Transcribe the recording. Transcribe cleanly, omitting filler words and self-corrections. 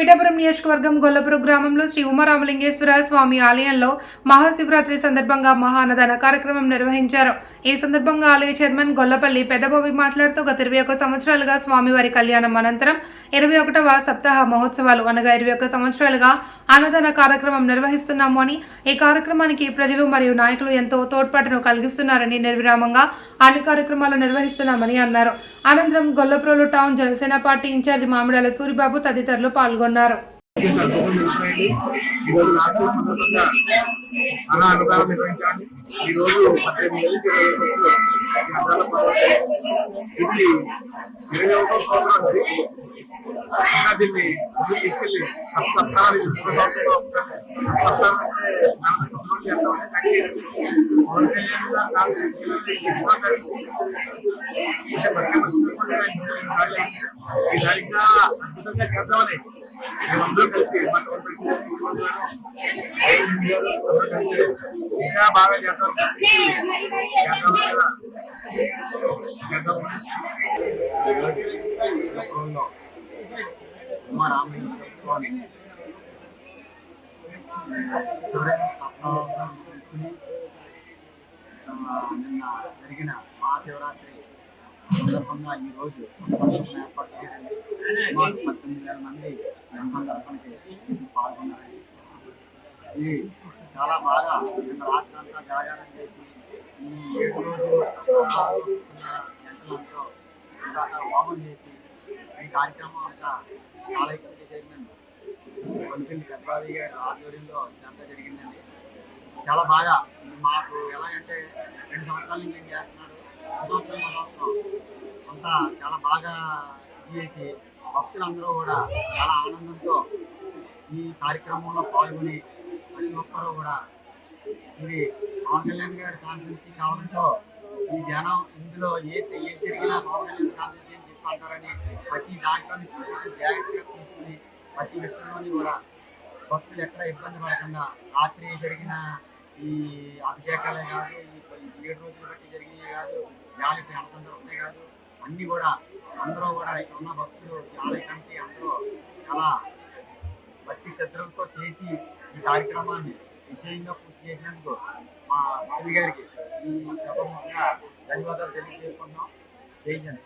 పిఠాపురం నియోజకవర్గం గొల్లపురం గ్రామంలో శ్రీ ఉమారామలింగేశ్వర స్వామి ఆలయంలో మహాశివరాత్రి సందర్భంగా మహా అన్నదాన కార్యక్రమం నిర్వహించారు. ఈ సందర్భంగా ఆలయ చైర్మన్ గొల్లపల్లి పెద్దబాబు మాట్లాడుతూ గత 21 సంవత్సరాలుగా స్వామివారి కళ్యాణం అనంతరం 21వ సప్తాహ మహోత్సవాలు అనగా 21 సంవత్సరాలుగా అన్నదాన కార్యక్రమం నిర్వహిస్తున్నాము అని, ఈ కార్యక్రమానికి ప్రజలు మరియు నాయకులు ఎంతో తోడ్పాటును కలిగిస్తున్నారని, నిర్విరామంగా అన్ని కార్యక్రమాలు నిర్వహిస్తున్నామని అన్నారు. అనంతరం Gollaprolu town Janasena party in-charge Mamidala Suribabu తదితరులు పాల్గొన్నారు. దీన్ని తీసుకెళ్ళి సప్తాహాలు ఈసారిగా అద్భుతంగా చేద్దామని మేమందరూ కలిసి ఇంకా బాగా చేద్దాం. ఉమారామలింగేశ్వర స్వామి తెలుసుకుని నిన్న జరిగిన మహాశివరాత్రి సందర్భంగా ఈరోజు ఏర్పాటు చేయడండి. 19,000 మంది జన్మదర్పణకి పాల్గొన్నారండి. ఇది చాలా బాగా నిన్న రాత్రి అంతా జాగారం చేసి ఈ 7 రోజులు గంటలందరూ వామం చేసి ఈ కార్యక్రమం అంతా ఆలయ కమిటీ చైర్మన్ కొలిపల్లి పెద్దబాబు గారి ఆధ్వర్యంలో ఇదంతా జరిగిందండి. చాలా బాగా మాకు ఎలాగంటే 2 సంవత్సరాల నుంచి ఏం చేస్తున్నాడు, సంవత్సరం అంతా చాలా బాగా చేసి భక్తులందరూ కూడా చాలా ఆనందంతో ఈ కార్యక్రమంలో పాల్గొని ప్రతి ఒక్కరూ కూడా ఇది పవన్ కళ్యాణ్ గారి కాన్ఫరెన్సీ కావడంతో ఈ జనం ఇందులో ఏది జరిగినా పవన్ కళ్యాణ్ కాన్ఫరెన్సీ అని చెప్పి అంటారని ప్రతి దాంట్లో జాగ్రత్తగా తీసుకుని ప్రతి విషయంలోని కూడా భక్తులు ఎక్కడ ఇబ్బంది పడకుండా రాత్రి జరిగిన ఈ అభిషేకాలే కాదు, ఈ 7 రోజులు బట్టి జరిగినవి కాదు, జాలికి అన్నసందర్భమే కాదు, అన్నీ కూడా అందరూ కూడా ఇక్కడ ఉన్న భక్తులు ఆలయ కమిటీ అందరూ చాలా భక్తి శ్రద్ధలతో చేసి ఈ కార్యక్రమాన్ని విజయంగా పూర్తి చేసినందుకు మా కవి గారికి ఈ సభముగా ధన్యవాదాలు తెలియజేసుకుంటున్నాం. జై జన్.